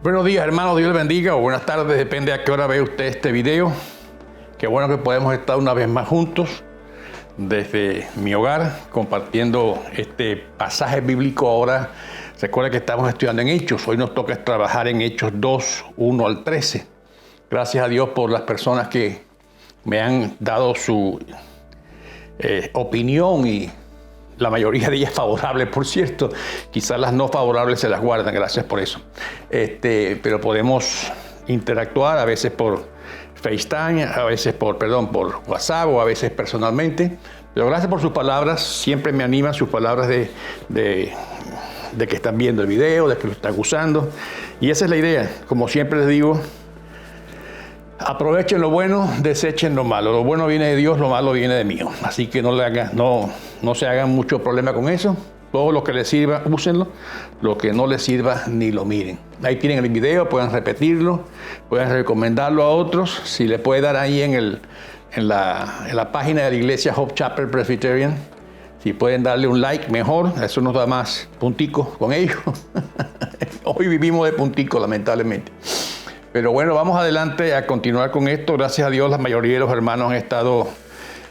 Buenos días, hermanos, Dios les bendiga, o buenas tardes, depende a qué hora ve usted este video. Qué bueno que podemos estar una vez más juntos desde mi hogar compartiendo este pasaje bíblico. Ahora recuerda que estamos estudiando en Hechos. Hoy nos toca trabajar en Hechos 2, 1 al 13. Gracias a Dios por las personas que me han dado su opinión, y la mayoría de ellas favorables, por cierto. Quizás las no favorables se las guardan, gracias por eso. Pero podemos interactuar a veces por FaceTime, a veces por WhatsApp o a veces personalmente. Pero gracias por sus palabras, siempre me animan sus palabras de que están viendo el video, de que lo están usando. Y esa es la idea, como siempre les digo. Aprovechen lo bueno, desechen lo malo. Lo bueno viene de Dios, lo malo viene de mí. Así que no se hagan mucho problema con eso. Todo lo que les sirva, úsenlo. Lo que no les sirva, ni lo miren. Ahí tienen el video, pueden repetirlo, pueden recomendarlo a otros. Si le puede dar ahí en la página de la iglesia Hope Chapel Presbyterian, si pueden darle un like, mejor. Eso nos da más punticos con ellos. Hoy vivimos de punticos, lamentablemente. Pero bueno, vamos adelante a continuar con esto. Gracias a Dios, la mayoría de los hermanos han estado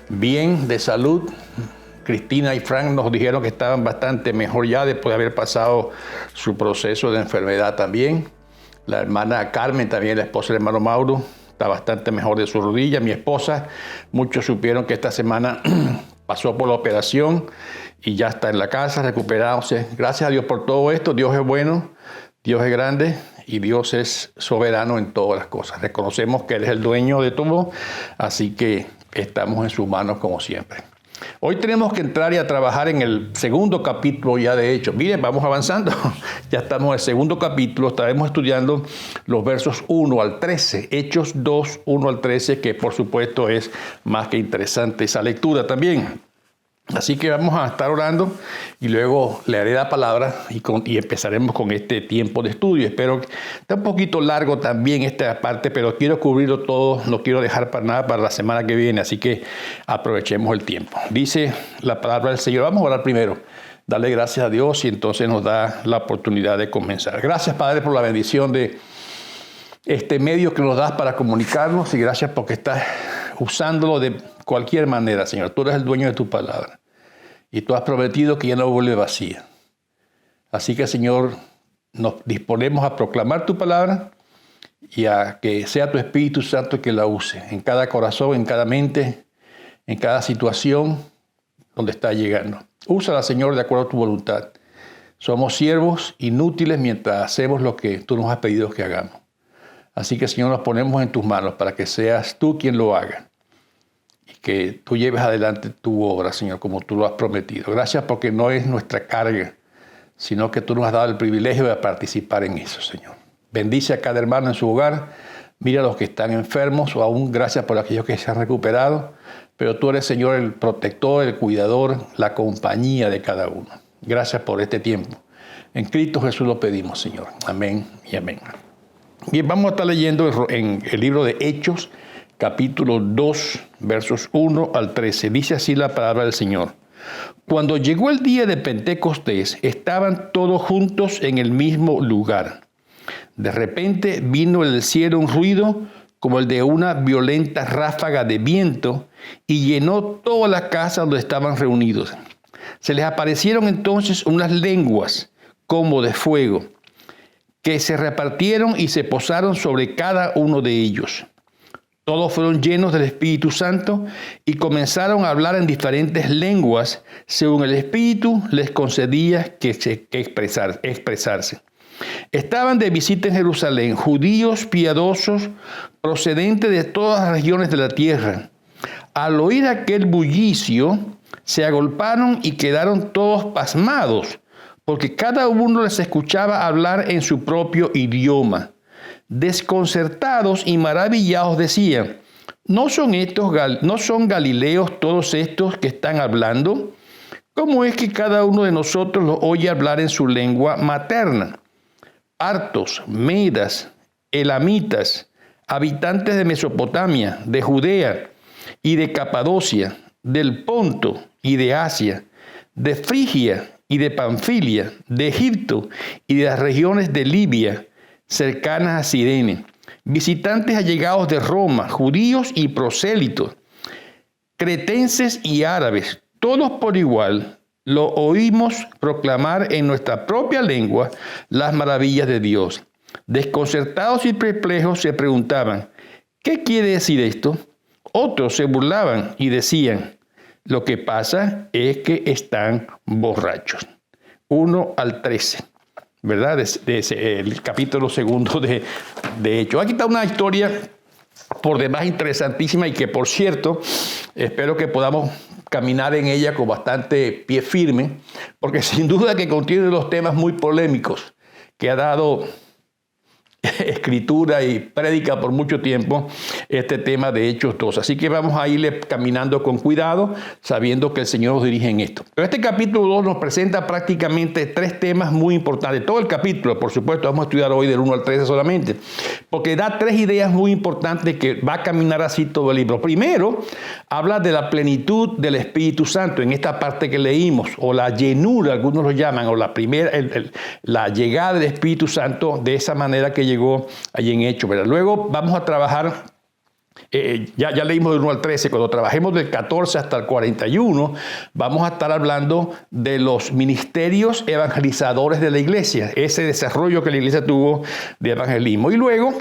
bien de salud. Cristina y Frank nos dijeron que estaban bastante mejor ya después de haber pasado su proceso de enfermedad también. La hermana Carmen, también la esposa del hermano Mauro, está bastante mejor de su rodilla. Mi esposa, muchos supieron que esta semana pasó por la operación y ya está en la casa recuperándose. Gracias a Dios por todo esto. Dios es bueno, Dios es grande. Y Dios es soberano en todas las cosas. Reconocemos que Él es el dueño de todo, así que estamos en sus manos como siempre. Hoy tenemos que entrar y a trabajar en el segundo capítulo ya de Hechos. Miren, vamos avanzando. Ya estamos en el segundo capítulo. Estaremos estudiando los versos 1 al 13. Hechos 2, 1 al 13, que por supuesto es más que interesante esa lectura también. Así que vamos a estar orando y luego le haré la palabra y empezaremos con este tiempo de estudio. Espero que está un poquito largo también esta parte, pero quiero cubrirlo todo, no quiero dejar para nada para la semana que viene, así que aprovechemos el tiempo. Dice la palabra del Señor. Vamos a orar primero, darle gracias a Dios y entonces nos da la oportunidad de comenzar. Gracias, Padre, por la bendición de este medio que nos das para comunicarnos, y gracias porque estás usándolo de cualquier manera, Señor. Tú eres el dueño de tu palabra y tú has prometido que ya no vuelve vacía. Así que, Señor, nos disponemos a proclamar tu palabra y a que sea tu Espíritu Santo que la use en cada corazón, en cada mente, en cada situación donde está llegando. Úsala, Señor, de acuerdo a tu voluntad. Somos siervos inútiles mientras hacemos lo que tú nos has pedido que hagamos. Así que, Señor, nos ponemos en tus manos para que seas tú quien lo haga y que tú lleves adelante tu obra, Señor, como tú lo has prometido. Gracias porque no es nuestra carga, sino que tú nos has dado el privilegio de participar en eso, Señor. Bendice a cada hermano en su hogar. Mira a los que están enfermos, o aún gracias por aquellos que se han recuperado. Pero tú eres, Señor, el protector, el cuidador, la compañía de cada uno. Gracias por este tiempo. En Cristo Jesús lo pedimos, Señor. Amén y amén. Bien, vamos a estar leyendo en el libro de Hechos, capítulo 2, versos 1 al 13. Dice así la palabra del Señor. Cuando llegó el día de Pentecostés, estaban todos juntos en el mismo lugar. De repente vino del cielo un ruido como el de una violenta ráfaga de viento y llenó toda la casa donde estaban reunidos. Se les aparecieron entonces unas lenguas como de fuego, que se repartieron y se posaron sobre cada uno de ellos. Todos fueron llenos del Espíritu Santo y comenzaron a hablar en diferentes lenguas, según el Espíritu les concedía que expresarse. Estaban de visita en Jerusalén judíos piadosos procedentes de todas las regiones de la tierra. Al oír aquel bullicio, se agolparon y quedaron todos pasmados, porque cada uno les escuchaba hablar en su propio idioma. Desconcertados y maravillados decían, ¿no son galileos todos estos que están hablando? ¿Cómo es que cada uno de nosotros los oye hablar en su lengua materna? Partos, medas, elamitas, habitantes de Mesopotamia, de Judea y de Capadocia, del Ponto y de Asia, de Frigia y de Panfilia, de Egipto y de las regiones de Libia, cercanas a Cirene, visitantes allegados de Roma, judíos y prosélitos, cretenses y árabes, todos por igual, lo oímos proclamar en nuestra propia lengua las maravillas de Dios. Desconcertados y perplejos se preguntaban, ¿qué quiere decir esto? Otros se burlaban y decían, lo que pasa es que están borrachos. 1 al 13, ¿verdad? El capítulo 2 de Hechos. Aquí está una historia por demás interesantísima y que, por cierto, espero que podamos caminar en ella con bastante pie firme, porque sin duda que contiene los temas muy polémicos que ha dado escritura y prédica por mucho tiempo este tema de Hechos 2. Así que vamos a irle caminando con cuidado, sabiendo que el Señor nos dirige en esto. Pero este capítulo 2 nos presenta prácticamente 3 temas muy importantes. Todo el capítulo, por supuesto, vamos a estudiar hoy del 1 al 13 solamente, porque da 3 ideas muy importantes que va a caminar así todo el libro. Primero, habla de la plenitud del Espíritu Santo en esta parte que leímos, o la llenura, algunos lo llaman, o la primera, la llegada del Espíritu Santo de esa manera que llegó allí en Hechos, ¿verdad? Luego vamos a trabajar, ya leímos del 1 al 13, cuando trabajemos del 14 hasta el 41, vamos a estar hablando de los ministerios evangelizadores de la iglesia, ese desarrollo que la iglesia tuvo de evangelismo. Y luego,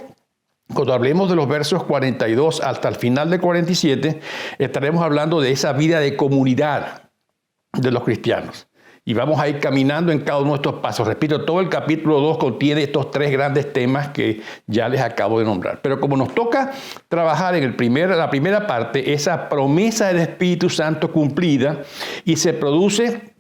cuando hablemos de los versos 42 hasta el final de 47, estaremos hablando de esa vida de comunidad de los cristianos. Y vamos a ir caminando en cada uno de estos pasos. Repito, todo el capítulo 2 contiene estos 3 grandes temas que ya les acabo de nombrar. Pero como nos toca trabajar en la primera parte, esa promesa del Espíritu Santo cumplida, y se produce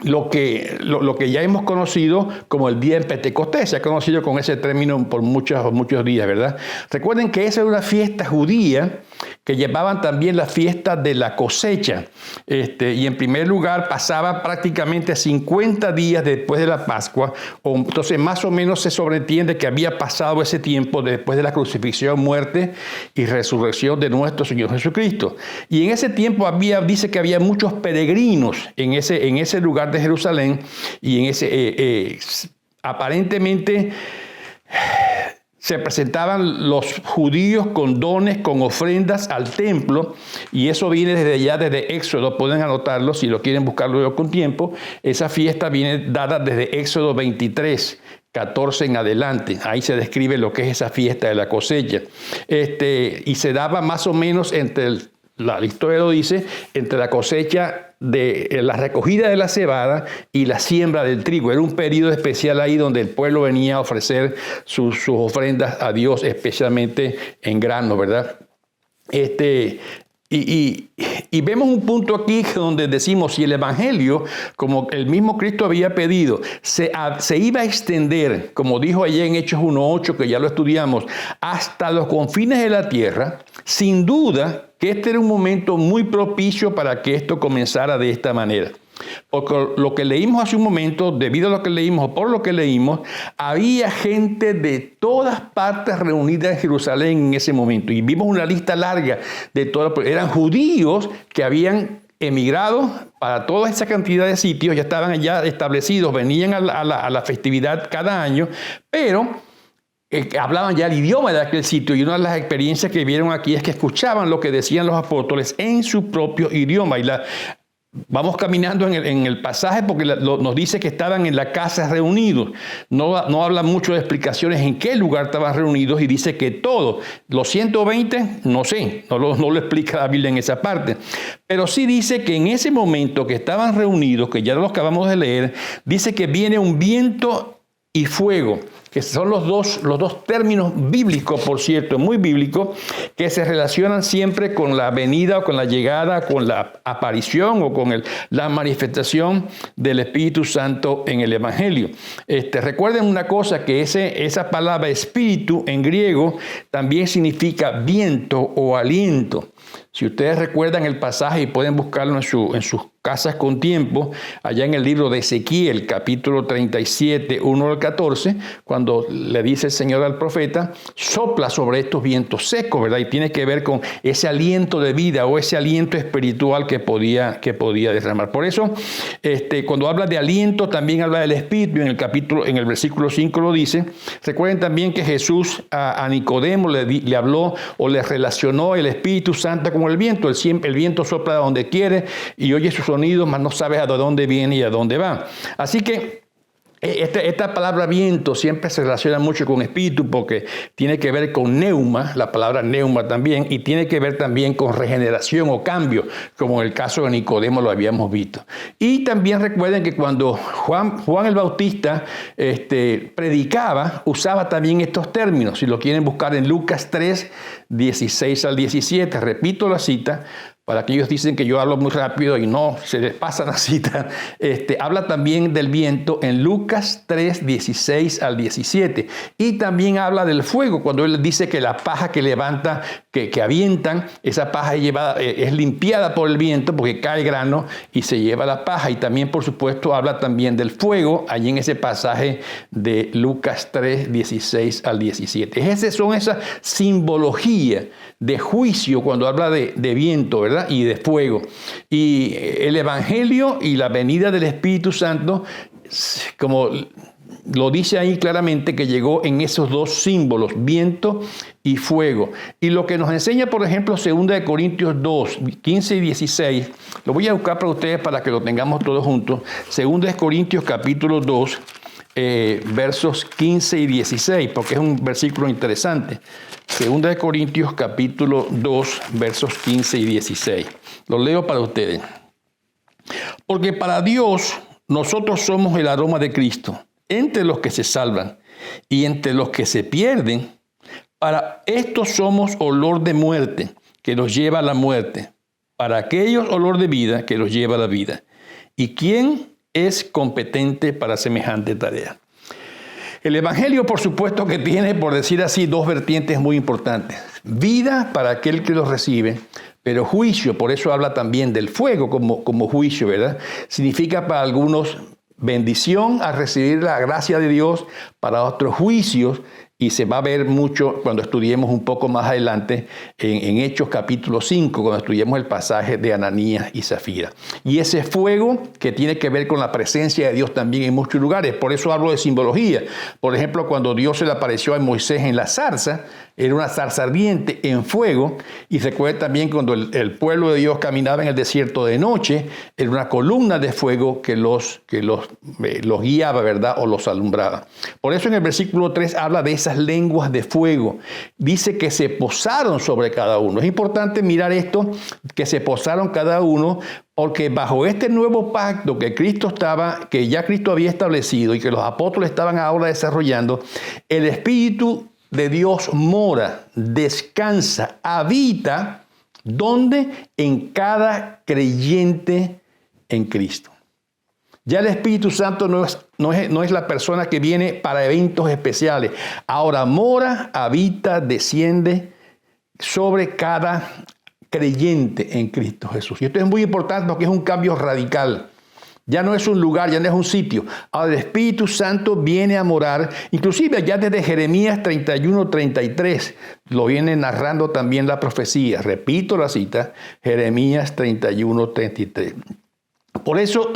lo que ya hemos conocido como el día en Pentecostés. Se ha conocido con ese término por muchos días, ¿verdad? Recuerden que esa era una fiesta judía que llevaban también la fiesta de la cosecha. Y en primer lugar pasaba prácticamente 50 días después de la Pascua. Entonces más o menos se sobreentiende que había pasado ese tiempo después de la crucifixión, muerte y resurrección de nuestro Señor Jesucristo. Y en ese tiempo dice que había muchos peregrinos en ese lugar de Jerusalén, y en ese aparentemente se presentaban los judíos con dones, con ofrendas al templo, y eso viene desde Éxodo. Pueden anotarlo si lo quieren buscar luego con tiempo. Esa fiesta viene dada desde Éxodo 23, 14 en adelante. Ahí se describe lo que es esa fiesta de la cosecha. Y se daba más o menos la historia lo dice, entre la cosecha de la recogida de la cebada y la siembra del trigo. Era un periodo especial ahí donde el pueblo venía a ofrecer sus ofrendas a Dios, especialmente en grano, ¿verdad? Y vemos un punto aquí donde decimos, si el Evangelio, como el mismo Cristo había pedido, se iba a extender, como dijo allí en Hechos 1:8, que ya lo estudiamos, hasta los confines de la tierra, sin duda que este era un momento muy propicio para que esto comenzara de esta manera. Porque lo que leímos hace un momento, debido a lo que leímos o por lo que leímos, había gente de todas partes reunida en Jerusalén en ese momento. Y vimos una lista larga de todos. Eran judíos que habían emigrado para toda esa cantidad de sitios, ya estaban ya establecidos, venían a la festividad cada año, pero hablaban ya el idioma de aquel sitio, y una de las experiencias que vieron aquí es que escuchaban lo que decían los apóstoles en su propio idioma. Y vamos caminando en el pasaje porque nos dice que estaban en la casa reunidos. No habla mucho de explicaciones en qué lugar estaban reunidos, y dice que todos, los 120, no sé, no lo explica la Biblia en esa parte. Pero sí dice que en ese momento que estaban reunidos, que ya lo acabamos de leer, dice que viene un viento y fuego, que son los dos términos bíblicos, por cierto, muy bíblicos, que se relacionan siempre con la venida o con la llegada, con la aparición o con la manifestación del Espíritu Santo en el Evangelio. Recuerden una cosa, que esa palabra espíritu en griego también significa viento o aliento. Si ustedes recuerdan el pasaje y pueden buscarlo en sus casas con tiempo, allá en el libro de Ezequiel, capítulo 37, 1 al 14, cuando le dice el Señor al profeta, sopla sobre estos vientos secos, ¿verdad? Y tiene que ver con ese aliento de vida o ese aliento espiritual que podía derramar. Por eso, cuando habla de aliento, también habla del Espíritu. En el versículo 5 lo dice. Recuerden también que Jesús a Nicodemo le habló o le relacionó el Espíritu Santo con el viento. El viento sopla de donde quiere y oye sus sonidos, mas no sabes a dónde viene y a dónde va. Así que esta palabra viento siempre se relaciona mucho con espíritu porque tiene que ver con neuma, la palabra neuma también, y tiene que ver también con regeneración o cambio, como en el caso de Nicodemo lo habíamos visto. Y también recuerden que cuando Juan el Bautista predicaba, usaba también estos términos. Si lo quieren buscar en Lucas 3, 16 al 17, repito la cita, para aquellos que dicen que yo hablo muy rápido y no, se les pasa la cita, habla también del viento en Lucas 3, 16 al 17. Y también habla del fuego, cuando él dice que la paja que levanta, que avientan, esa paja es limpiada por el viento porque cae grano y se lleva la paja. Y también, por supuesto, habla también del fuego, allí en ese pasaje de Lucas 3, 16 al 17. Son esa simbología de juicio cuando habla de viento, ¿verdad? Y de fuego. Y el Evangelio y la venida del Espíritu Santo, como lo dice ahí claramente, que llegó en esos dos símbolos, viento y fuego. Y lo que nos enseña, por ejemplo, 2 Corintios 2, 15 y 16, lo voy a buscar para ustedes para que lo tengamos todos juntos. 2 Corintios capítulo 2, versos 15 y 16, porque es un versículo interesante. 2 Corintios capítulo 2, versos 15 y 16. Lo leo para ustedes. Porque para Dios nosotros somos el aroma de Cristo entre los que se salvan y entre los que se pierden. Para estos somos olor de muerte que los lleva a la muerte. Para aquellos olor de vida que los lleva a la vida. ¿Y quién es competente para semejante tarea? El Evangelio, por supuesto, que tiene, por decir así, dos vertientes muy importantes. Vida para aquel que los recibe, pero juicio, por eso habla también del fuego como juicio, ¿verdad? Significa para algunos bendición al recibir la gracia de Dios, para otros juicios, y se va a ver mucho cuando estudiemos un poco más adelante en Hechos capítulo 5, cuando estudiemos el pasaje de Ananías y Zafira. Y ese fuego que tiene que ver con la presencia de Dios también en muchos lugares. Por eso hablo de simbología. Por ejemplo, cuando Dios se le apareció a Moisés en la zarza, era una zarza ardiente en fuego. Y recuerda también cuando el pueblo de Dios caminaba en el desierto de noche, era una columna de fuego que los guiaba, ¿verdad? O los alumbraba. Por eso en el versículo 3 habla de esas lenguas de fuego. Dice que se posaron sobre cada uno. Es importante mirar esto, que se posaron cada uno, porque bajo este nuevo pacto que ya Cristo había establecido y que los apóstoles estaban ahora desarrollando, el Espíritu de Dios mora, descansa, habita, ¿dónde? En cada creyente en Cristo. Ya el Espíritu Santo no es la persona que viene para eventos especiales. Ahora mora, habita, desciende sobre cada creyente en Cristo Jesús. Y esto es muy importante porque es un cambio radical. Ya no es un lugar, ya no es un sitio. Ahora el Espíritu Santo viene a morar, inclusive ya desde Jeremías 31, 33, lo viene narrando también la profecía. Repito la cita, Jeremías 31, 33. Por eso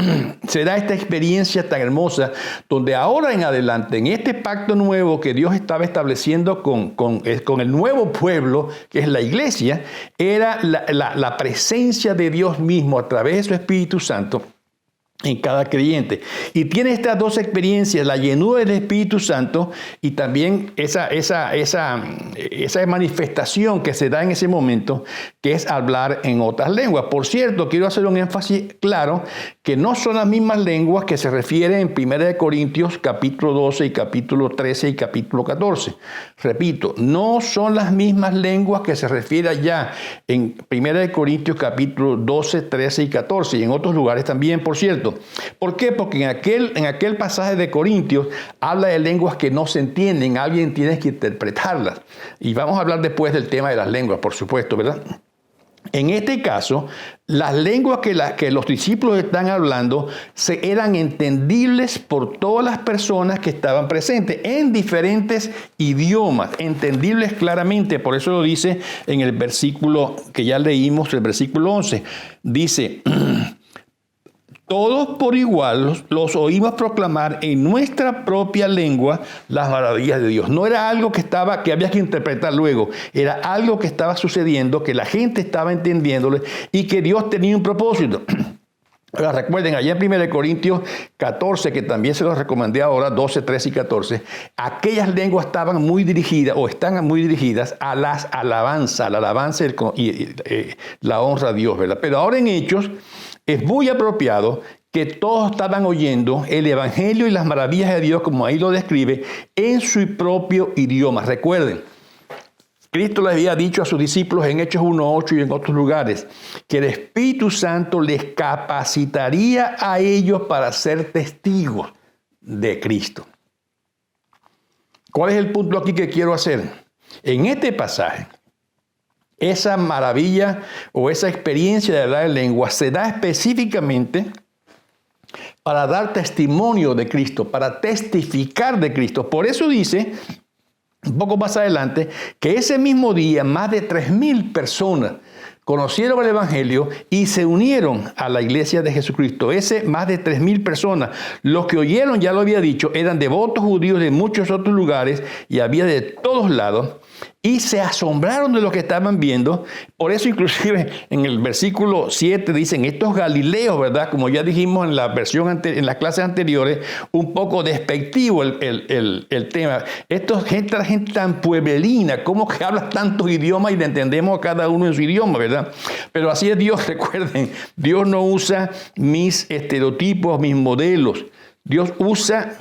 se da esta experiencia tan hermosa, donde ahora en adelante, en este pacto nuevo que Dios estaba estableciendo con el nuevo pueblo, que es la iglesia, era la presencia de Dios mismo a través de su Espíritu Santo en cada creyente. Y tiene estas dos experiencias, la llenura del Espíritu Santo y también esa manifestación que se da en ese momento, que es hablar en otras lenguas. Por cierto, quiero hacer un énfasis claro, que no son las mismas lenguas que se refieren en 1 Corintios capítulo 12 y capítulo 13 y capítulo 14. Repito, no son las mismas lenguas que se refiere allá en 1 Corintios capítulo 12, 13 y 14 y en otros lugares también, por cierto. ¿Por qué? Porque en aquel pasaje de Corintios habla de lenguas que no se entienden, alguien tiene que interpretarlas. Y vamos a hablar después del tema de las lenguas, por supuesto, ¿verdad? En este caso, las lenguas que los discípulos están hablando eran entendibles por todas las personas que estaban presentes en diferentes idiomas, entendibles claramente. Por eso lo dice en el versículo que ya leímos, el versículo 11. Dice, todos por igual los oímos proclamar en nuestra propia lengua las maravillas de Dios. No era algo que había que interpretar luego. Era algo que estaba sucediendo, que la gente estaba entendiéndole y que Dios tenía un propósito. Ahora recuerden, allá en 1 Corintios 14, que también se los recomendé ahora, 12, 13 y 14, aquellas lenguas estaban muy dirigidas o están muy dirigidas a las alabanzas, la alabanza y la honra a Dios, ¿verdad? Pero ahora en Hechos es muy apropiado que todos estaban oyendo el Evangelio y las maravillas de Dios, como ahí lo describe, en su propio idioma. Recuerden, Cristo les había dicho a sus discípulos en Hechos 1:8 y en otros lugares que el Espíritu Santo les capacitaría a ellos para ser testigos de Cristo. ¿Cuál es el punto aquí que quiero hacer? En este pasaje, esa maravilla o esa experiencia de hablar en lengua se da específicamente para dar testimonio de Cristo, para testificar de Cristo. Por eso dice, un poco más adelante, que ese mismo día más de 3,000 personas conocieron el Evangelio y se unieron a la iglesia de Jesucristo. Más de 3,000 personas. Los que oyeron, ya lo había dicho, eran devotos judíos de muchos otros lugares y había de todos lados. Y se asombraron de lo que estaban viendo. Por eso inclusive en el versículo 7 dicen, estos galileos, ¿verdad? Como ya dijimos en la en las clases anteriores, un poco despectivo el tema. Gente tan pueblerina, ¿cómo que habla tantos idiomas y le entendemos a cada uno en su idioma, ¿verdad? Pero así es Dios, recuerden. Dios no usa mis estereotipos, mis modelos. Dios usa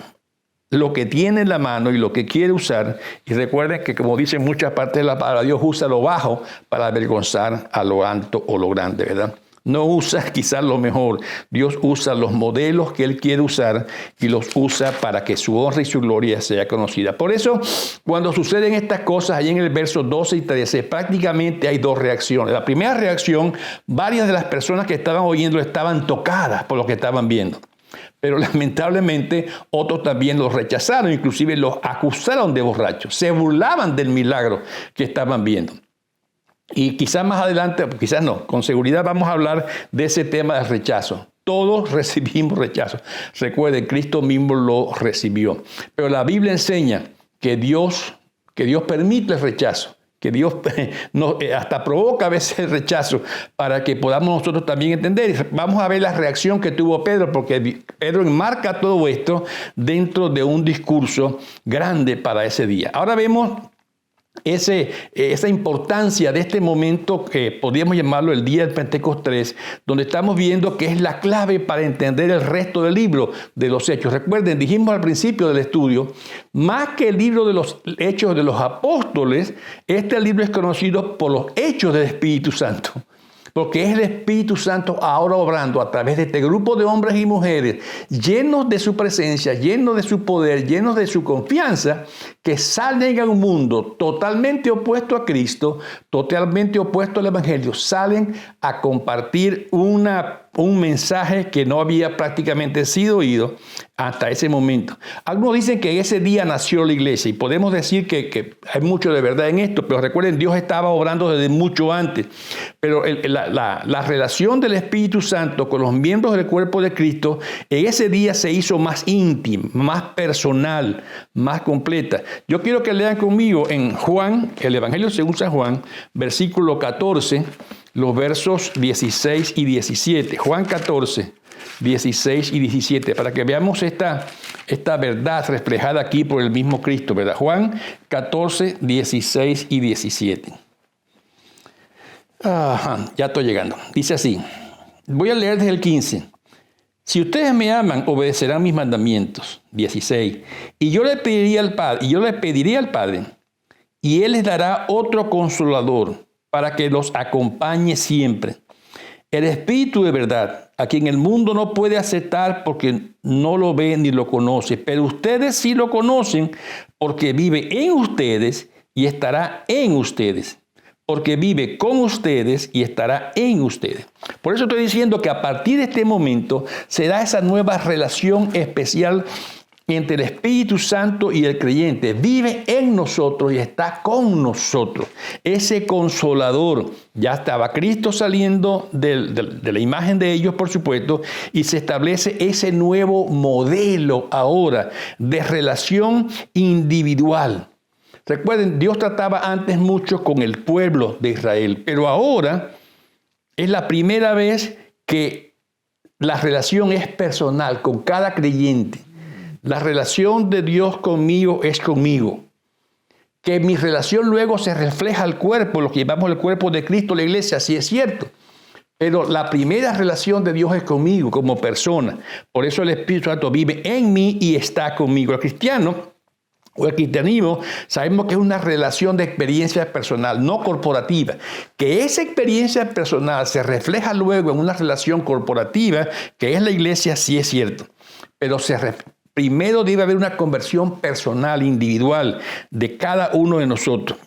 lo que tiene en la mano y lo que quiere usar. Y recuerden que, como dicen muchas partes de la palabra, Dios usa lo bajo para avergonzar a lo alto o lo grande, ¿verdad? No usa quizás lo mejor. Dios usa los modelos que Él quiere usar y los usa para que su honra y su gloria sea conocida. Por eso, cuando suceden estas cosas, ahí en el verso 12 y 13, prácticamente hay dos reacciones. La primera reacción, varias de las personas que estaban oyendo estaban tocadas por lo que estaban viendo. Pero lamentablemente otros también los rechazaron, inclusive los acusaron de borrachos, se burlaban del milagro que estaban viendo. Y quizás más adelante, quizás no, con seguridad vamos a hablar de ese tema del rechazo. Todos recibimos rechazo. Recuerden, Cristo mismo lo recibió. Pero la Biblia enseña que Dios permite el rechazo. Que Dios hasta provoca a veces el rechazo para que podamos nosotros también entender. Vamos a ver la reacción que tuvo Pedro, porque Pedro enmarca todo esto dentro de un discurso grande para ese día. Ahora vemos esa importancia de este momento que podríamos llamarlo el día del Pentecostés, donde estamos viendo que es la clave para entender el resto del libro de los Hechos. Recuerden, dijimos al principio del estudio, más que el libro de los Hechos de los Apóstoles, este libro es conocido por los Hechos del Espíritu Santo. Porque es el Espíritu Santo ahora obrando a través de este grupo de hombres y mujeres llenos de su presencia, llenos de su poder, llenos de su confianza, que salen a un mundo totalmente opuesto a Cristo, totalmente opuesto al Evangelio. Salen a compartir un mensaje que no había prácticamente sido oído hasta ese momento. Algunos dicen que ese día nació la iglesia y podemos decir que hay mucho de verdad en esto, pero recuerden, Dios estaba obrando desde mucho antes. Pero la relación del Espíritu Santo con los miembros del cuerpo de Cristo en ese día se hizo más íntima, más personal, más completa. Yo quiero que lean conmigo en Juan, el Evangelio según San Juan, versículo 14, los versos 16 y 17. Juan 14, 16 y 17, para que veamos esta verdad reflejada aquí por el mismo Cristo, ¿verdad? Juan 14, 16 y 17. Ya estoy llegando. Dice así, voy a leer desde el 15. Si ustedes me aman, obedecerán mis mandamientos. 16. Y yo le pediré al Padre, y Él les dará otro consolador, para que los acompañe siempre. El Espíritu de verdad, a quien el mundo no puede aceptar porque no lo ve ni lo conoce, pero ustedes sí lo conocen porque vive en ustedes y estará en ustedes. porque vive con ustedes y estará en ustedes. Por eso estoy diciendo que a partir de este momento se da esa nueva relación especial entre el Espíritu Santo y el creyente. Vive en nosotros y está con nosotros. Ese consolador. Ya estaba Cristo saliendo de la imagen de ellos, por supuesto, y se establece ese nuevo modelo ahora de relación individual. Recuerden, Dios trataba antes mucho con el pueblo de Israel, pero ahora es la primera vez que la relación es personal con cada creyente. La relación de Dios conmigo es conmigo. Que mi relación luego se refleja al cuerpo, lo que llamamos el cuerpo de Cristo, la iglesia, sí es cierto. Pero la primera relación de Dios es conmigo como persona. Por eso el Espíritu Santo vive en mí y está conmigo. El cristiano o el cristianismo sabemos que es una relación de experiencia personal, no corporativa. Que esa experiencia personal se refleja luego en una relación corporativa, que es la iglesia, sí es cierto. Pero primero debe haber una conversión personal, individual, de cada uno de nosotros.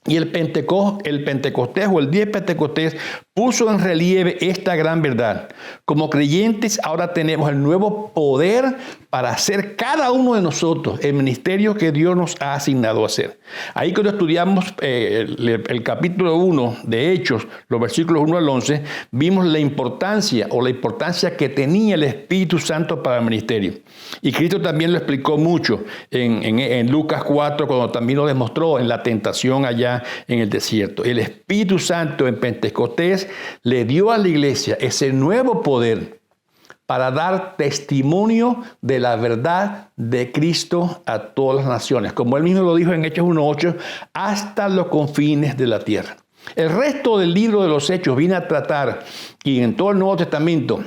Y el Pentecostés o el día de Pentecostés puso en relieve esta gran verdad. Como creyentes ahora tenemos el nuevo poder para hacer cada uno de nosotros el ministerio que Dios nos ha asignado a hacer. Ahí cuando estudiamos el capítulo 1 de Hechos, los versículos 1 al 11, vimos la importancia que tenía el Espíritu Santo para el ministerio. Y Cristo también lo explicó mucho en Lucas 4, cuando también lo demostró en la tentación allá en el desierto. El Espíritu Santo en Pentecostés le dio a la iglesia ese nuevo poder para dar testimonio de la verdad de Cristo a todas las naciones. Como él mismo lo dijo en Hechos 1:8, hasta los confines de la tierra. El resto del libro de los Hechos viene a tratar, y en todo el Nuevo Testamento,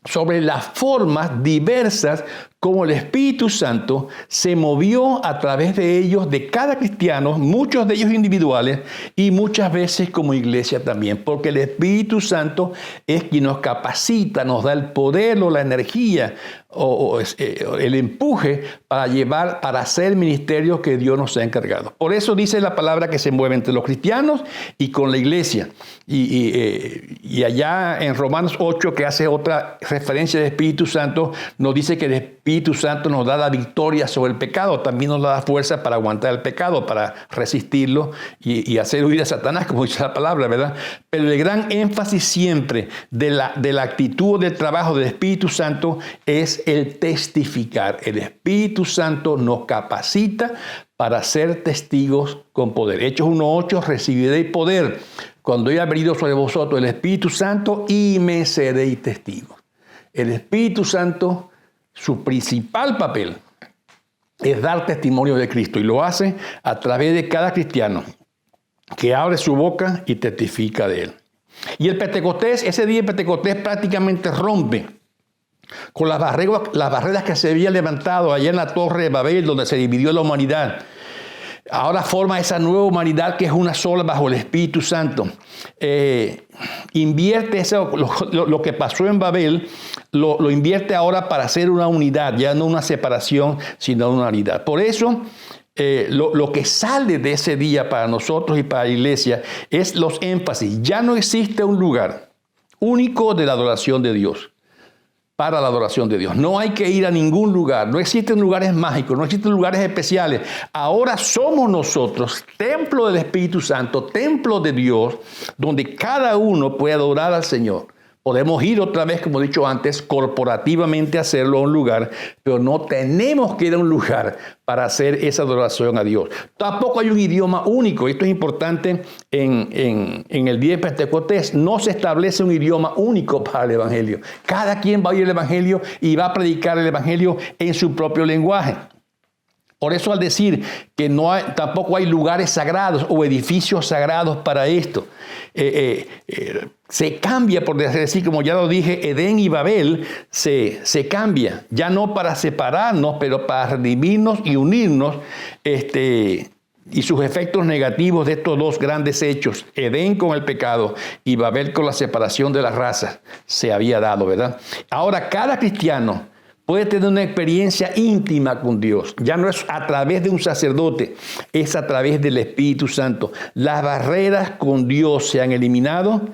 sobre las formas diversas como el Espíritu Santo se movió a través de ellos, de cada cristiano, muchos de ellos individuales y muchas veces como iglesia también, porque el Espíritu Santo es quien nos capacita, nos da el poder o la energía o el empuje para hacer el ministerio que Dios nos ha encargado. Por eso dice la palabra que se mueve entre los cristianos y con la iglesia. Y allá en Romanos 8, que hace otra referencia del Espíritu Santo, nos dice que el Espíritu Santo nos da la victoria sobre el pecado, también nos da fuerza para aguantar el pecado, para resistirlo y hacer huir a Satanás, como dice la palabra, ¿verdad? Pero el gran énfasis siempre de la actitud del trabajo del Espíritu Santo es el testificar. El Espíritu Santo nos capacita para ser testigos con poder. Hechos 1:8, recibiréis poder cuando haya venido sobre vosotros el Espíritu Santo y me seréis testigos. El Espíritu Santo, su principal papel es dar testimonio de Cristo y lo hace a través de cada cristiano que abre su boca y testifica de él. Y el Pentecostés, ese día de Pentecostés prácticamente rompe con las barreras que se habían levantado allá en la Torre de Babel, donde se dividió la humanidad. Ahora forma esa nueva humanidad que es una sola bajo el Espíritu Santo. Invierte eso, lo que pasó en Babel, lo invierte ahora para hacer una unidad, ya no una separación, sino una unidad. Por eso, lo que sale de ese día para nosotros y para la iglesia es los énfasis. Ya no existe un lugar único de la adoración de Dios. Para la adoración de Dios. No hay que ir a ningún lugar. No existen lugares mágicos, no existen lugares especiales. Ahora somos nosotros, templo del Espíritu Santo, templo de Dios, donde cada uno puede adorar al Señor. Podemos ir otra vez, como he dicho antes, corporativamente a hacerlo a un lugar, pero no tenemos que ir a un lugar para hacer esa adoración a Dios. Tampoco hay un idioma único. Esto es importante en el día de Pentecostés. No se establece un idioma único para el Evangelio. Cada quien va a oír el Evangelio y va a predicar el Evangelio en su propio lenguaje. Por eso al decir que tampoco hay lugares sagrados o edificios sagrados para esto, se cambia, por decir, como ya lo dije, Edén y Babel se cambia, ya no para separarnos, pero para redimirnos y unirnos, y sus efectos negativos de estos dos grandes hechos, Edén con el pecado y Babel con la separación de las razas, se había dado, ¿verdad? Ahora cada cristiano puede tener una experiencia íntima con Dios. Ya no es a través de un sacerdote, es a través del Espíritu Santo. Las barreras con Dios se han eliminado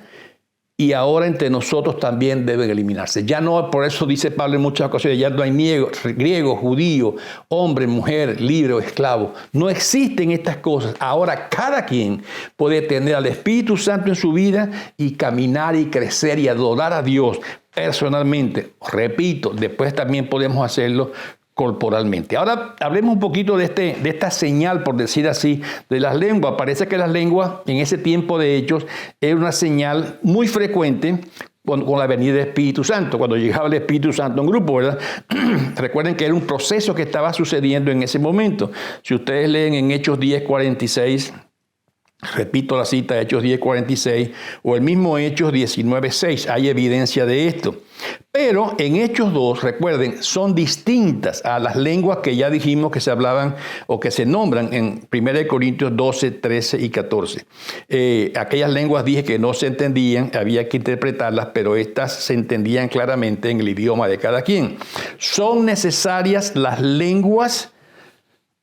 y ahora entre nosotros también deben eliminarse. Ya no, por eso dice Pablo en muchas ocasiones, ya no hay griego, judío, hombre, mujer, libre o esclavo. No existen estas cosas. Ahora cada quien puede tener al Espíritu Santo en su vida y caminar y crecer y adorar a Dios personalmente. Repito, después también podemos hacerlo corporalmente. Ahora hablemos un poquito de esta señal, por decir así, de las lenguas. Parece que las lenguas en ese tiempo de Hechos era una señal muy frecuente con la venida del Espíritu Santo, cuando llegaba el Espíritu Santo en grupo, ¿verdad? Recuerden que era un proceso que estaba sucediendo en ese momento. Si ustedes leen en Hechos 10:46, repito la cita, Hechos 10:46, o el mismo Hechos 19:6, hay evidencia de esto. Pero en Hechos 2, recuerden, son distintas a las lenguas que ya dijimos que se hablaban o que se nombran en 1 Corintios 12, 13 y 14. Aquellas lenguas dije que no se entendían, había que interpretarlas, pero estas se entendían claramente en el idioma de cada quien. Son necesarias las lenguas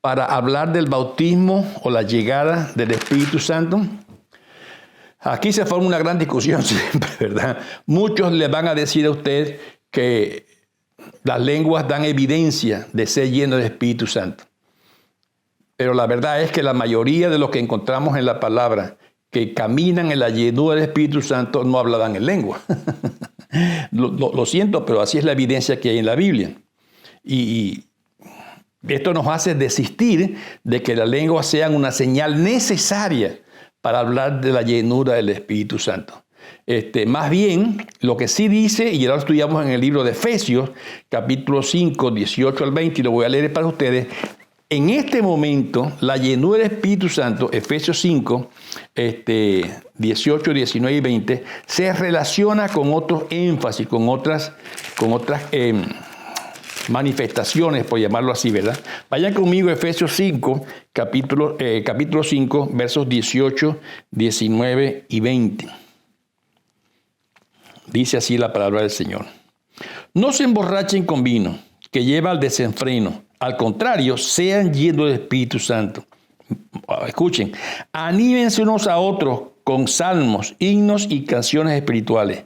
para hablar del bautismo o la llegada del Espíritu Santo. Aquí se forma una gran discusión siempre, ¿verdad? Muchos le van a decir a usted que las lenguas dan evidencia de ser lleno del Espíritu Santo. Pero la verdad es que la mayoría de los que encontramos en la palabra que caminan en la llenura del Espíritu Santo no hablaban en lengua. Lo siento, pero así es la evidencia que hay en la Biblia. Y esto nos hace desistir de que las lenguas sean una señal necesaria para hablar de la llenura del Espíritu Santo. Más bien, lo que sí dice, y ya lo estudiamos en el libro de Efesios, capítulo 5, 18 al 20, y lo voy a leer para ustedes. En este momento, la llenura del Espíritu Santo, Efesios 5, 18, 19 y 20, se relaciona con otros énfasis, con otras manifestaciones, por llamarlo así, ¿verdad? Vayan conmigo a Efesios 5, capítulo 5, versos 18, 19 y 20. Dice así la palabra del Señor. No se emborrachen con vino, que lleva al desenfreno. Al contrario, sean llenos del Espíritu Santo. Escuchen, anímense unos a otros con salmos, himnos y canciones espirituales.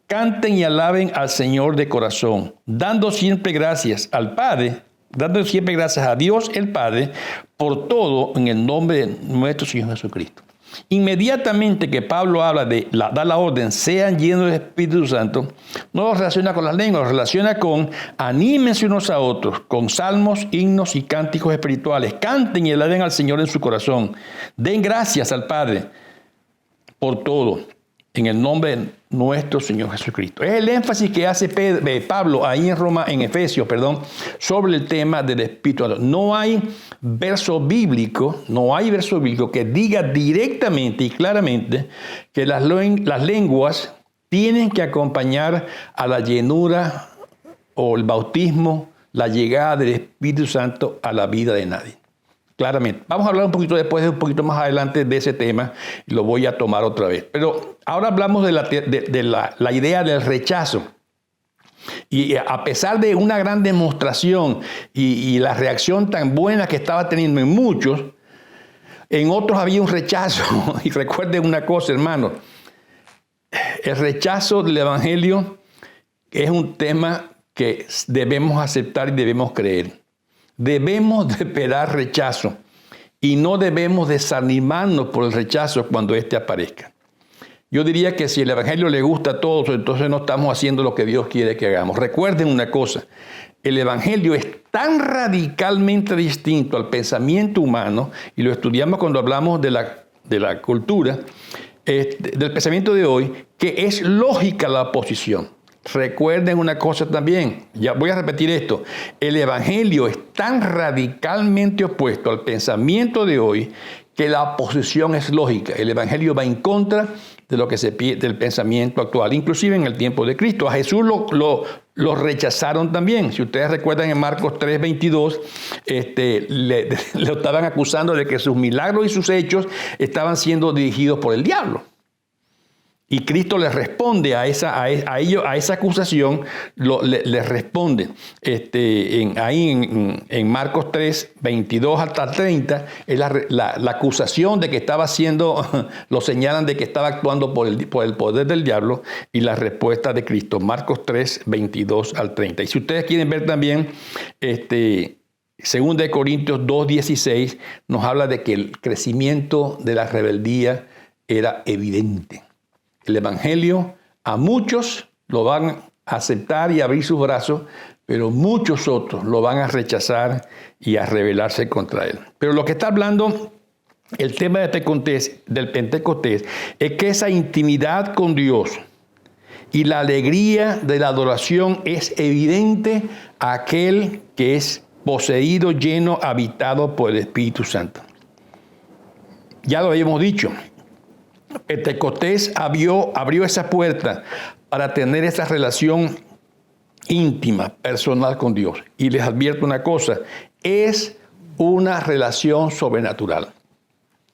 Canten y alaben al Señor de corazón, dando siempre gracias al Padre, dando siempre gracias a Dios el Padre, por todo en el nombre de nuestro Señor Jesucristo. Inmediatamente que Pablo habla da la orden, sean llenos del Espíritu Santo, no lo relaciona con las lenguas, lo relaciona con anímense unos a otros, con salmos, himnos y cánticos espirituales. Canten y alaben al Señor en su corazón. Den gracias al Padre por todo, en el nombre de nuestro Señor Jesucristo. Es el énfasis que hace Pablo ahí en Efesios, sobre el tema del Espíritu Santo. No hay verso bíblico que diga directamente y claramente que las lenguas tienen que acompañar a la llenura o el bautismo, la llegada del Espíritu Santo a la vida de nadie. Claramente. Vamos a hablar un poquito más adelante de ese tema y lo voy a tomar otra vez. Pero ahora hablamos de la idea del rechazo. Y a pesar de una gran demostración y la reacción tan buena que estaba teniendo en muchos, en otros había un rechazo. Y recuerden una cosa, hermano. El rechazo del Evangelio es un tema que debemos aceptar y debemos creer. Debemos de esperar rechazo y no debemos desanimarnos por el rechazo cuando éste aparezca. Yo diría que si el Evangelio le gusta a todos, entonces no estamos haciendo lo que Dios quiere que hagamos. Recuerden una cosa, el Evangelio es tan radicalmente distinto al pensamiento humano, y lo estudiamos cuando hablamos de la cultura, del pensamiento de hoy, que es lógica la oposición. Recuerden una cosa también, ya voy a repetir esto, el Evangelio es tan radicalmente opuesto al pensamiento de hoy que la oposición es lógica. El Evangelio va en contra de lo que se pide del pensamiento actual, inclusive en el tiempo de Cristo. A Jesús lo rechazaron también. Si ustedes recuerdan en Marcos 3:22, le estaban acusando de que sus milagros y sus hechos estaban siendo dirigidos por el diablo. Y Cristo les responde a esa acusación, les responde. En Marcos 3, 22 hasta 30, es la acusación de que estaba haciendo, lo señalan de que estaba actuando por el poder del diablo, y la respuesta de Cristo. Marcos 3, 22 al 30. Y si ustedes quieren ver también, 2 de Corintios 2, 16, nos habla de que el crecimiento de la rebeldía era evidente. El evangelio a muchos lo van a aceptar y abrir sus brazos, pero muchos otros lo van a rechazar y a rebelarse contra él. Pero lo que está hablando el tema del Pentecostés es que esa intimidad con Dios y la alegría de la adoración es evidente a aquel que es poseído, lleno, habitado por el Espíritu Santo. Ya lo habíamos dicho. Pentecostés abrió esa puerta para tener esa relación íntima, personal con Dios. Y les advierto una cosa, es una relación sobrenatural.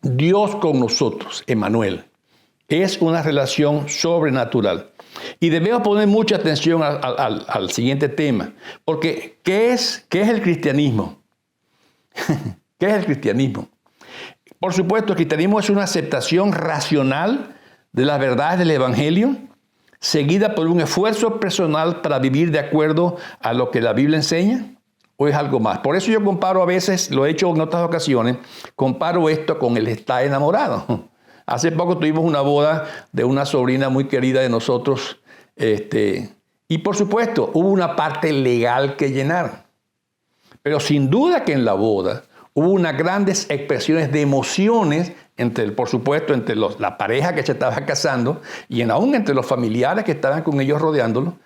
Dios con nosotros, Emmanuel, es una relación sobrenatural. Y debemos poner mucha atención al siguiente tema, porque ¿qué es el cristianismo? ¿Qué es el cristianismo? Por supuesto, el cristianismo es una aceptación racional de las verdades del Evangelio, seguida por un esfuerzo personal para vivir de acuerdo a lo que la Biblia enseña, o es algo más. Por eso yo comparo a veces, lo he hecho en otras ocasiones, comparo esto con el estar enamorado. Hace poco tuvimos una boda de una sobrina muy querida de nosotros, y por supuesto hubo una parte legal que llenar. Pero sin duda que en la boda hubo unas grandes expresiones de emociones, por supuesto, entre la pareja que se estaba casando y aún entre los familiares que estaban con ellos rodeándolo,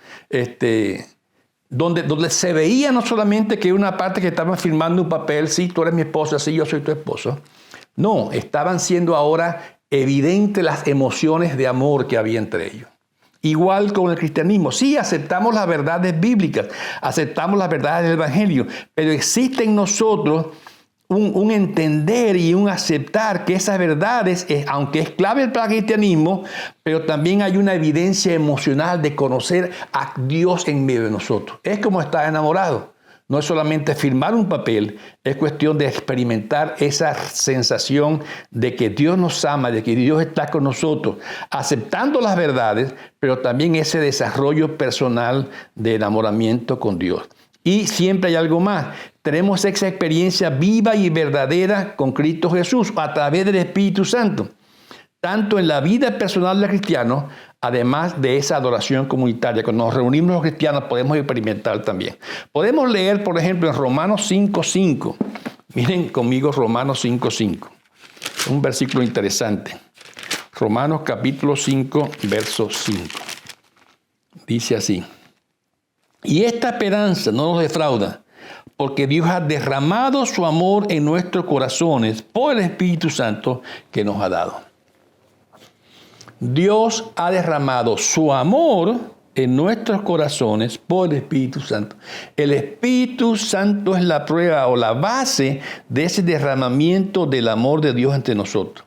donde se veía no solamente que una parte que estaban firmando un papel, sí, tú eres mi esposa, sí, yo soy tu esposo. No, estaban siendo ahora evidentes las emociones de amor que había entre ellos. Igual con el cristianismo. Sí, aceptamos las verdades bíblicas, aceptamos las verdades del Evangelio, pero existe en nosotros un entender y un aceptar que esas verdades, aunque es clave para el cristianismo, pero también hay una evidencia emocional de conocer a Dios en medio de nosotros. Es como estar enamorado. No es solamente firmar un papel, es cuestión de experimentar esa sensación de que Dios nos ama, de que Dios está con nosotros, aceptando las verdades, pero también ese desarrollo personal de enamoramiento con Dios. Y siempre hay algo más. Tenemos esa experiencia viva y verdadera con Cristo Jesús a través del Espíritu Santo, tanto en la vida personal del cristiano, además de esa adoración comunitaria. Cuando nos reunimos los cristianos podemos experimentar también. Podemos leer, por ejemplo, en Romanos 5:5. Miren conmigo Romanos 5:5. Un versículo interesante. Romanos capítulo 5, verso 5. Dice así. Y esta esperanza no nos defrauda, porque Dios ha derramado su amor en nuestros corazones por el Espíritu Santo que nos ha dado. Dios ha derramado su amor en nuestros corazones por el Espíritu Santo. El Espíritu Santo es la prueba o la base de ese derramamiento del amor de Dios entre nosotros.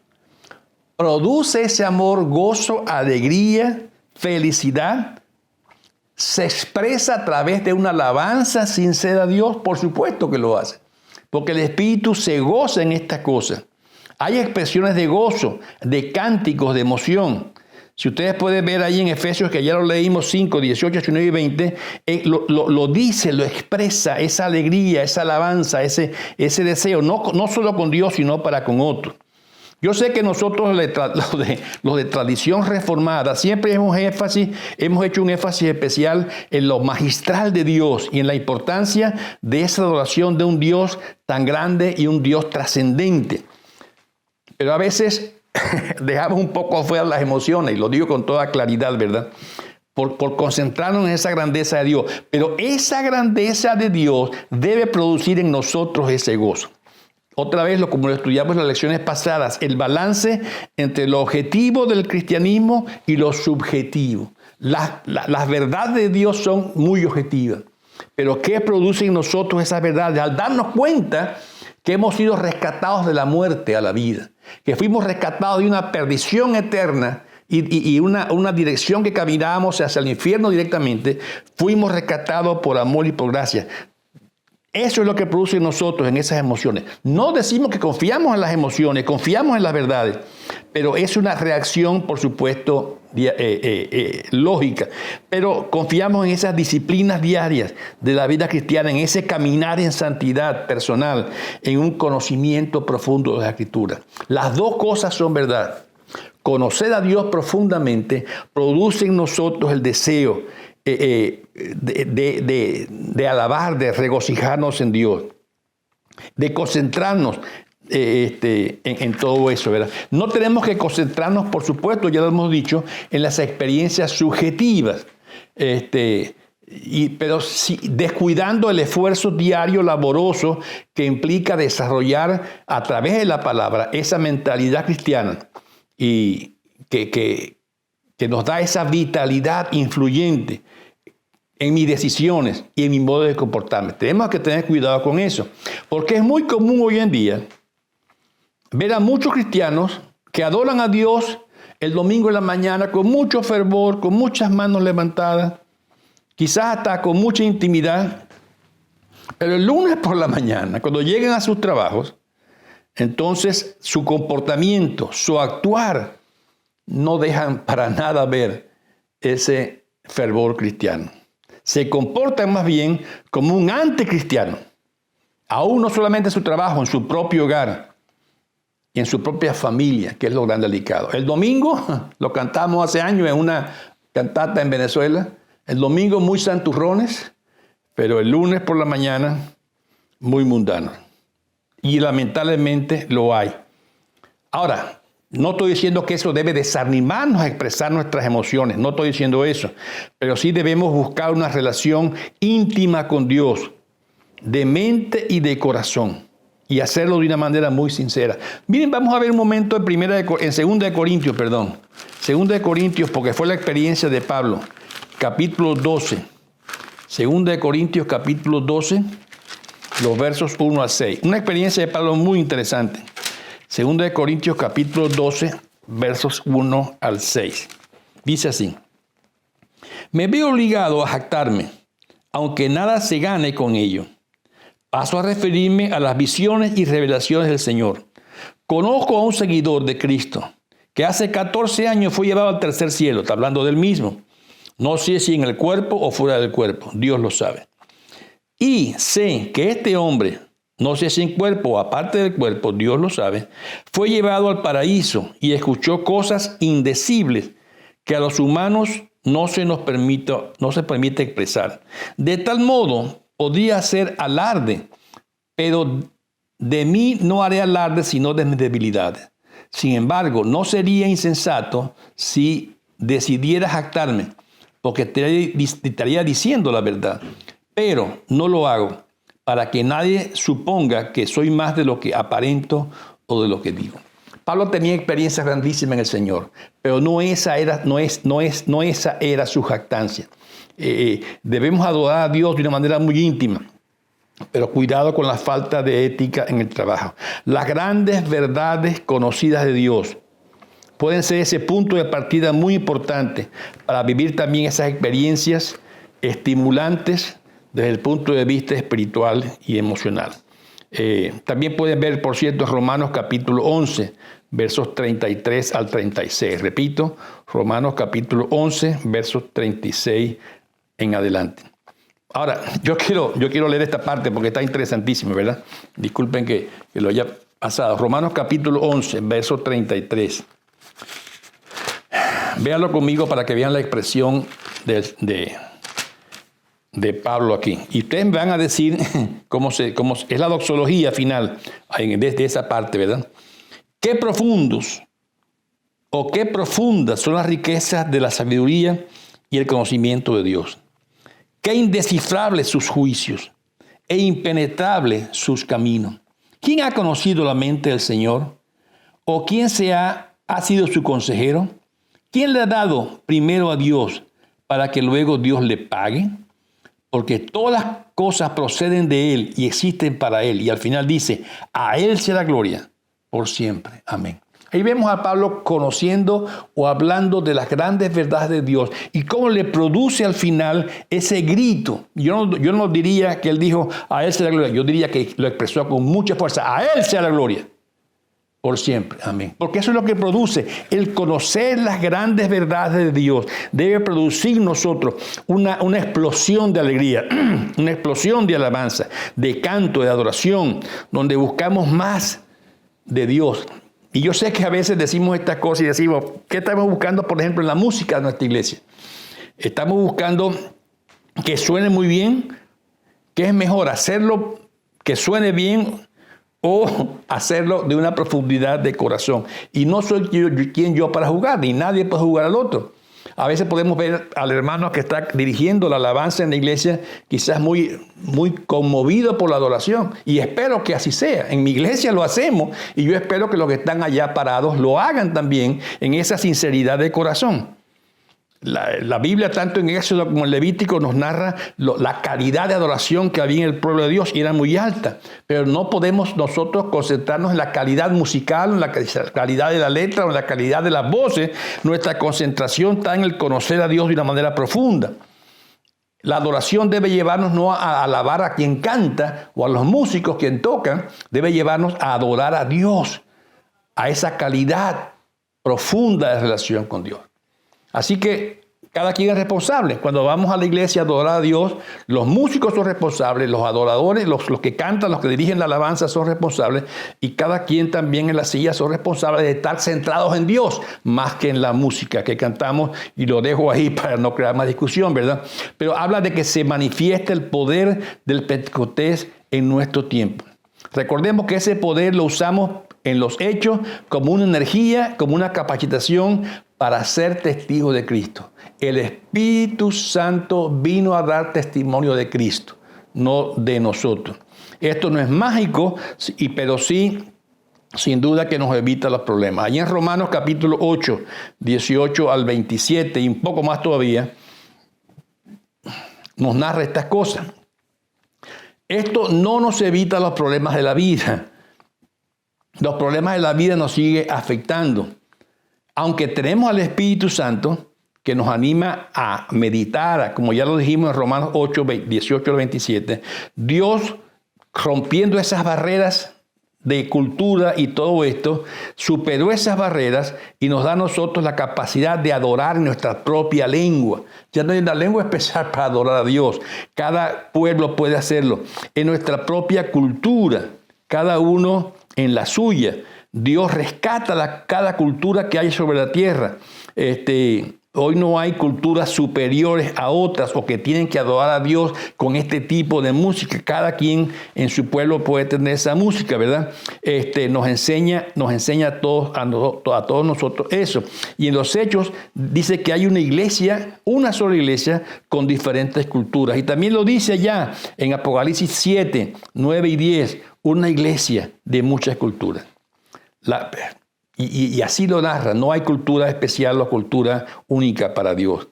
Produce ese amor, gozo, alegría, felicidad. Se expresa a través de una alabanza sincera a Dios, por supuesto que lo hace, porque el Espíritu se goza en estas cosas. Hay expresiones de gozo, de cánticos, de emoción. Si ustedes pueden ver ahí en Efesios, que ya lo leímos 5, 18, 19 y 20, lo dice, lo expresa, esa alegría, esa alabanza, ese deseo, no solo con Dios, sino para con otros. Yo sé que nosotros, los de tradición reformada, siempre hemos hecho un énfasis especial en lo magistral de Dios y en la importancia de esa adoración de un Dios tan grande y un Dios trascendente. Pero a veces dejamos un poco afuera las emociones, y lo digo con toda claridad, ¿verdad? Por concentrarnos en esa grandeza de Dios. Pero esa grandeza de Dios debe producir en nosotros ese gozo. Otra vez, como lo estudiamos en las lecciones pasadas, el balance entre lo objetivo del cristianismo y lo subjetivo. Las verdades de Dios son muy objetivas. Pero ¿qué produce en nosotros esas verdades? Al darnos cuenta que hemos sido rescatados de la muerte a la vida, que fuimos rescatados de una perdición eterna y una dirección que caminábamos hacia el infierno directamente, fuimos rescatados por amor y por gracia. Eso es lo que produce en nosotros, en esas emociones. No decimos que confiamos en las emociones, confiamos en las verdades, pero es una reacción, por supuesto, lógica. Pero confiamos en esas disciplinas diarias de la vida cristiana, en ese caminar en santidad personal, en un conocimiento profundo de la Escritura. Las dos cosas son verdad. Conocer a Dios profundamente produce en nosotros el deseo de alabar, de regocijarnos en Dios, de concentrarnos en todo eso, ¿verdad? No tenemos que concentrarnos, por supuesto, ya lo hemos dicho, en las experiencias subjetivas, pero sí, descuidando el esfuerzo diario laboroso que implica desarrollar a través de la palabra esa mentalidad cristiana y que nos da esa vitalidad influyente en mis decisiones y en mi modo de comportarme. Tenemos que tener cuidado con eso, porque es muy común hoy en día ver a muchos cristianos que adoran a Dios el domingo en la mañana con mucho fervor, con muchas manos levantadas, quizás hasta con mucha intimidad, pero el lunes por la mañana, cuando llegan a sus trabajos, entonces su comportamiento, su actuar, no dejan para nada ver ese fervor cristiano. Se comportan más bien como un anticristiano. Aún no solamente en su trabajo, en su propio hogar y en su propia familia, que es lo gran delicado. El domingo, lo cantamos hace años en una cantata en Venezuela, el domingo muy santurrones, pero el lunes por la mañana muy mundanos. Y lamentablemente lo hay. Ahora, no estoy diciendo que eso debe desanimarnos a expresar nuestras emociones, no estoy diciendo eso, pero sí debemos buscar una relación íntima con Dios, de mente y de corazón, y hacerlo de una manera muy sincera. Miren, vamos a ver un momento en 2 Corintios, 2 Corintios, porque fue la experiencia de Pablo, capítulo 12. 2 Corintios, capítulo 12, los versos 1 al 6. Una experiencia de Pablo muy interesante. 2 Corintios capítulo 12, versos 1 al 6. Dice así: me veo obligado a jactarme, aunque nada se gane con ello. Paso a referirme a las visiones y revelaciones del Señor. Conozco a un seguidor de Cristo, que hace 14 años fue llevado al tercer cielo. Está hablando del mismo. No sé si en el cuerpo o fuera del cuerpo. Dios lo sabe. Y sé que este hombre, no sé si en cuerpo o aparte del cuerpo, Dios lo sabe, fue llevado al paraíso y escuchó cosas indecibles que a los humanos no se permite expresar. De tal modo, podría hacer alarde, pero de mí no haré alarde sino de mis debilidades. Sin embargo, no sería insensato si decidiera jactarme, porque estaría diciendo la verdad, pero no lo hago, para que nadie suponga que soy más de lo que aparento o de lo que digo. Pablo tenía experiencias grandísimas en el Señor, pero no esa era su jactancia. Debemos adorar a Dios de una manera muy íntima, pero cuidado con la falta de ética en el trabajo. Las grandes verdades conocidas de Dios pueden ser ese punto de partida muy importante para vivir también esas experiencias estimulantes desde el punto de vista espiritual y emocional. También pueden ver, por cierto, Romanos capítulo 11, versos 33 al 36. Repito, Romanos capítulo 11, versos 36 en adelante. Ahora, yo quiero leer esta parte porque está interesantísima, ¿verdad? Disculpen que lo haya pasado. Romanos capítulo 11, verso 33. Véanlo conmigo para que vean la expresión de Pablo aquí. Y ustedes me van a decir cómo es la doxología final desde esa parte, ¿verdad? Qué profundas son las riquezas de la sabiduría y el conocimiento de Dios. Qué indescifrables sus juicios e impenetrables sus caminos. ¿Quién ha conocido la mente del Señor? ¿O quién ha sido su consejero? ¿Quién le ha dado primero a Dios para que luego Dios le pague? Porque todas las cosas proceden de Él y existen para Él. Y al final dice, a Él sea la gloria por siempre. Amén. Ahí vemos a Pablo conociendo o hablando de las grandes verdades de Dios y cómo le produce al final ese grito. Yo no diría que él dijo, a él sea la gloria. Yo diría que lo expresó con mucha fuerza. A él sea la gloria. Por siempre. Amén. Porque eso es lo que produce. El conocer las grandes verdades de Dios debe producir en nosotros una explosión de alegría, una explosión de alabanza, de canto, de adoración, donde buscamos más de Dios. Y yo sé que a veces decimos estas cosas y decimos, ¿qué estamos buscando, por ejemplo, en la música de nuestra iglesia? Estamos buscando que suene muy bien. ¿Qué es mejor, hacerlo que suene bien o hacerlo de una profundidad de corazón? Y no soy quien yo para jugar, ni nadie puede jugar al otro. A veces podemos ver al hermano que está dirigiendo la alabanza en la iglesia, quizás muy conmovido por la adoración. Y espero que así sea. En mi iglesia lo hacemos y yo espero que los que están allá parados lo hagan también en esa sinceridad de corazón. La Biblia, tanto en Éxodo como en Levítico, nos narra la calidad de adoración que había en el pueblo de Dios y era muy alta. Pero no podemos nosotros concentrarnos en la calidad musical, en la calidad de la letra o en la calidad de las voces. Nuestra concentración está en el conocer a Dios de una manera profunda. La adoración debe llevarnos no a alabar a quien canta o a los músicos quien tocan, debe llevarnos a adorar a Dios, a esa calidad profunda de relación con Dios. Así que cada quien es responsable. Cuando vamos a la iglesia a adorar a Dios, los músicos son responsables, los adoradores, los que cantan, los que dirigen la alabanza son responsables y cada quien también en la silla son responsables de estar centrados en Dios más que en la música que cantamos, y lo dejo ahí para no crear más discusión, ¿verdad? Pero habla de que se manifiesta el poder del Pentecostés en nuestro tiempo. Recordemos que ese poder lo usamos en los hechos como una energía, como una capacitación para ser testigos de Cristo. El Espíritu Santo vino a dar testimonio de Cristo, no de nosotros. Esto no es mágico, pero sí, sin duda que nos evita los problemas. Allí en Romanos capítulo 8, 18 al 27 y un poco más todavía, nos narra estas cosas. Esto no nos evita los problemas de la vida. Los problemas de la vida nos siguen afectando. Aunque tenemos al Espíritu Santo que nos anima a meditar, como ya lo dijimos en Romanos 8, 18 al 27, Dios, rompiendo esas barreras de cultura y todo esto, superó esas barreras y nos da a nosotros la capacidad de adorar en nuestra propia lengua. Ya no hay una lengua especial para adorar a Dios. Cada pueblo puede hacerlo. En nuestra propia cultura, cada uno en la suya. Dios rescata cada cultura que hay sobre la tierra. Hoy no hay culturas superiores a otras o que tienen que adorar a Dios con este tipo de música. Cada quien en su pueblo puede tener esa música, ¿verdad? Nos enseña a todos nosotros eso. Y en los Hechos dice que hay una sola iglesia con diferentes culturas. Y también lo dice allá en Apocalipsis 7, 9 y 10, una iglesia de muchas culturas. Y así lo narra, no hay cultura especial o cultura única para Dios.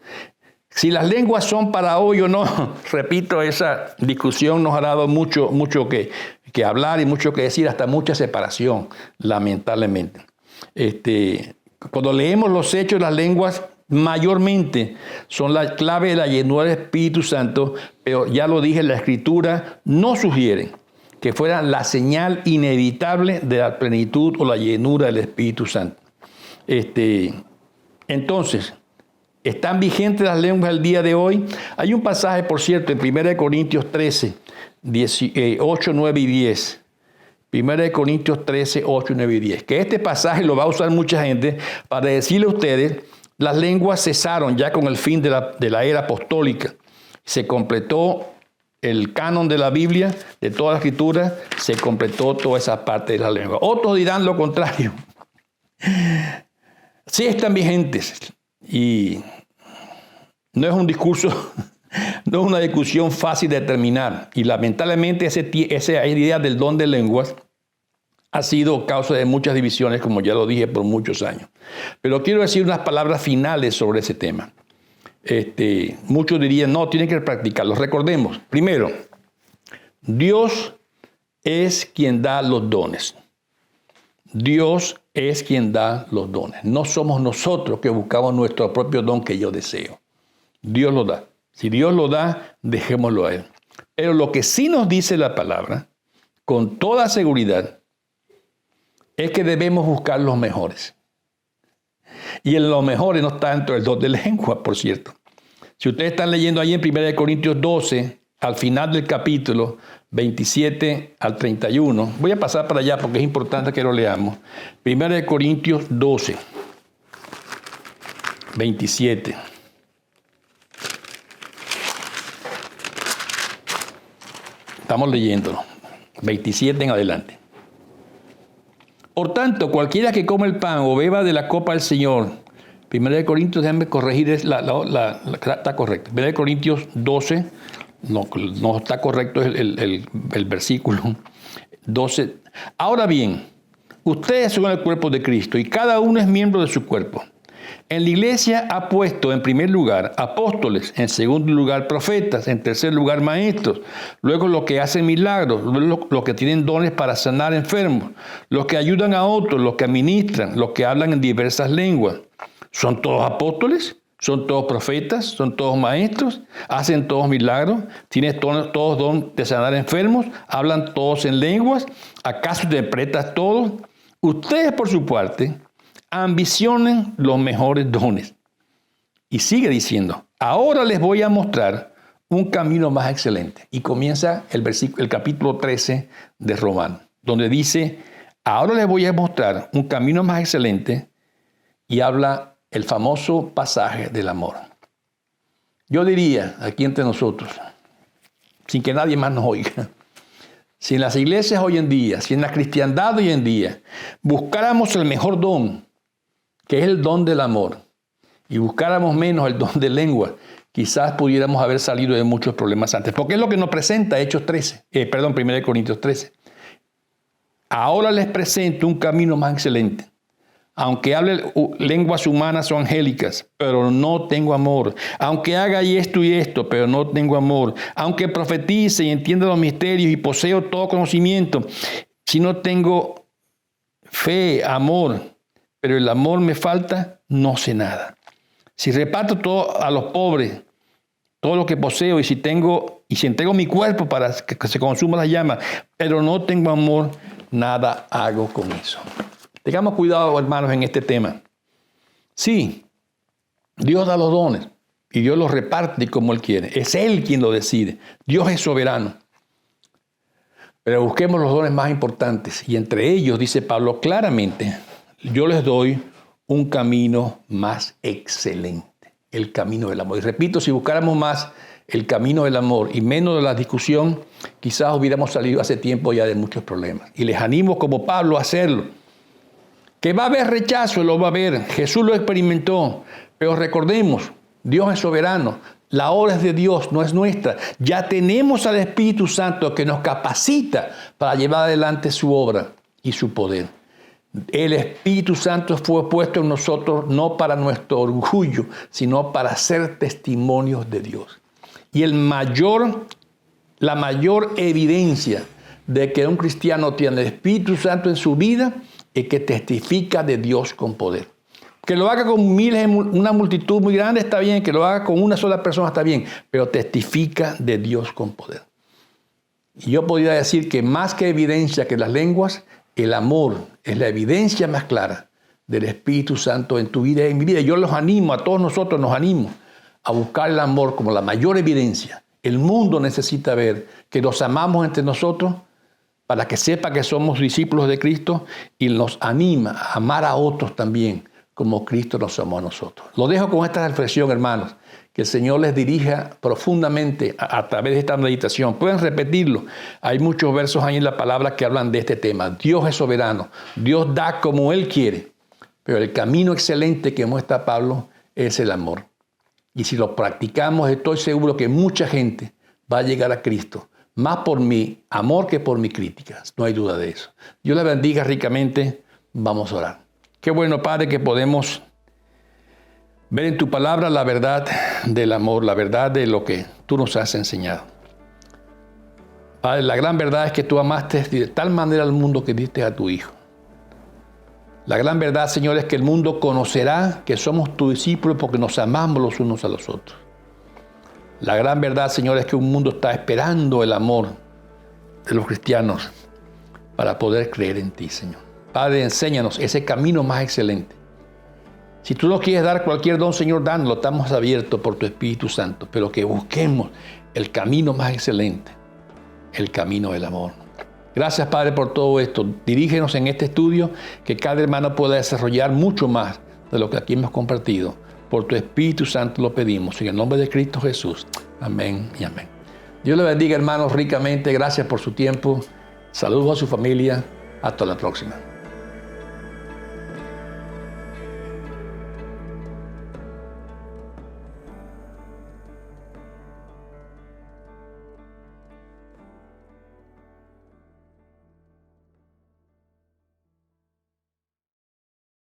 Si las lenguas son para hoy o no, repito, esa discusión nos ha dado mucho que hablar y mucho que decir, hasta mucha separación, lamentablemente. Cuando leemos los Hechos, las lenguas mayormente son la clave de la llenura del Espíritu Santo, pero ya lo dije, la Escritura no sugiere que fuera la señal inevitable de la plenitud o la llenura del Espíritu Santo. Entonces, ¿están vigentes las lenguas al día de hoy? Hay un pasaje, por cierto, en 1 Corintios 13, 8, 9 y 10. 1 Corintios 13, 8, 9 y 10. Que este pasaje lo va a usar mucha gente para decirle a ustedes, las lenguas cesaron ya con el fin de la era apostólica. Se completó el canon de la Biblia, de toda la Escritura, se completó toda esa parte de la lengua. Otros dirán lo contrario. Sí están vigentes y no es un discurso, no es una discusión fácil de terminar. Y lamentablemente esa idea del don de lenguas ha sido causa de muchas divisiones, como ya lo dije, por muchos años. Pero quiero decir unas palabras finales sobre ese tema. Muchos dirían, no, tienen que practicarlo. Recordemos, primero, Dios es quien da los dones. Dios es quien da los dones. No somos nosotros que buscamos nuestro propio don que yo deseo. Dios lo da. Si Dios lo da, dejémoslo a Él. Pero lo que sí nos dice la palabra, con toda seguridad, es que debemos buscar los mejores. Y en los mejores no está dentro del don de lengua, por cierto. Si ustedes están leyendo ahí en 1 Corintios 12, al final del capítulo 27 al 31, voy a pasar para allá porque es importante que lo leamos. 1 Corintios 12, 27. Estamos leyéndolo. 27 en adelante. Por tanto, cualquiera que come el pan o beba de la copa del Señor, 1 Corintios, déjenme corregir, está correcto. 1 Corintios 12, no está correcto el versículo 12. Ahora bien, ustedes son el cuerpo de Cristo y cada uno es miembro de su cuerpo. En la iglesia ha puesto en primer lugar apóstoles, en segundo lugar profetas, en tercer lugar maestros, luego los que hacen milagros, luego los que tienen dones para sanar enfermos, los que ayudan a otros, los que administran, los que hablan en diversas lenguas. ¿Son todos apóstoles? ¿Son todos profetas? ¿Son todos maestros? ¿Hacen todos milagros? ¿Tienen todos don de sanar enfermos? ¿Hablan todos en lenguas? ¿Acaso interpretas todos? Ustedes por su parte ambicionen los mejores dones. Y sigue diciendo, ahora les voy a mostrar un camino más excelente. Y comienza el capítulo 13 de Romanos, donde dice, ahora les voy a mostrar un camino más excelente, y habla el famoso pasaje del amor. Yo diría, aquí entre nosotros, sin que nadie más nos oiga, si en las iglesias hoy en día, si en la cristiandad hoy en día, buscáramos el mejor don, que es el don del amor, y buscáramos menos el don de lengua, quizás pudiéramos haber salido de muchos problemas antes. Porque es lo que nos presenta 1 Corintios 13. Ahora les presento un camino más excelente. Aunque hable lenguas humanas o angélicas, pero no tengo amor. Aunque haga esto y esto, pero no tengo amor. Aunque profetice y entienda los misterios y poseo todo conocimiento, si no tengo fe, amor, pero el amor me falta, no sé nada. Si reparto todo a los pobres, todo lo que poseo, y si entrego mi cuerpo para que se consuma la llama, pero no tengo amor, nada hago con eso. Tengamos cuidado, hermanos, en este tema. Sí, Dios da los dones y Dios los reparte como Él quiere. Es Él quien lo decide. Dios es soberano. Pero busquemos los dones más importantes, y entre ellos, dice Pablo claramente, yo les doy un camino más excelente, el camino del amor. Y repito, si buscáramos más el camino del amor y menos de la discusión, quizás hubiéramos salido hace tiempo ya de muchos problemas. Y les animo como Pablo a hacerlo. Que va a haber rechazo, lo va a haber. Jesús lo experimentó. Pero recordemos, Dios es soberano. La obra es de Dios, no es nuestra. Ya tenemos al Espíritu Santo que nos capacita para llevar adelante su obra y su poder. El Espíritu Santo fue puesto en nosotros no para nuestro orgullo, sino para ser testimonios de Dios. Y la mayor evidencia de que un cristiano tiene el Espíritu Santo en su vida es que testifica de Dios con poder. Que lo haga con miles, una multitud muy grande está bien, que lo haga con una sola persona está bien, pero testifica de Dios con poder. Y yo podría decir que más que evidencia que las lenguas, el amor es la evidencia más clara del Espíritu Santo en tu vida y en mi vida. Yo los animo, a todos nosotros nos animo a buscar el amor como la mayor evidencia. El mundo necesita ver que nos amamos entre nosotros para que sepa que somos discípulos de Cristo, y nos anima a amar a otros también como Cristo nos amó a nosotros. Lo dejo con esta reflexión, hermanos. Que el Señor les dirija profundamente a través de esta meditación. Pueden repetirlo. Hay muchos versos ahí en la palabra que hablan de este tema. Dios es soberano. Dios da como Él quiere. Pero el camino excelente que muestra Pablo es el amor. Y si lo practicamos, estoy seguro que mucha gente va a llegar a Cristo. Más por mi amor que por mi crítica. No hay duda de eso. Dios les bendiga ricamente. Vamos a orar. Qué bueno, Padre, que podemos ver en tu palabra la verdad del amor, la verdad de lo que tú nos has enseñado. Padre, la gran verdad es que tú amaste de tal manera al mundo que diste a tu Hijo. La gran verdad, Señor, es que el mundo conocerá que somos tus discípulos porque nos amamos los unos a los otros. La gran verdad, Señor, es que un mundo está esperando el amor de los cristianos para poder creer en ti, Señor. Padre, enséñanos ese camino más excelente. Si tú nos quieres dar cualquier don, Señor, dánoslo. Estamos abiertos por tu Espíritu Santo, pero que busquemos el camino más excelente, el camino del amor. Gracias, Padre, por todo esto. Dirígenos en este estudio, que cada hermano pueda desarrollar mucho más de lo que aquí hemos compartido. Por tu Espíritu Santo lo pedimos, en el nombre de Cristo Jesús. Amén y amén. Dios le bendiga, hermanos, ricamente. Gracias por su tiempo. Saludos a su familia. Hasta la próxima.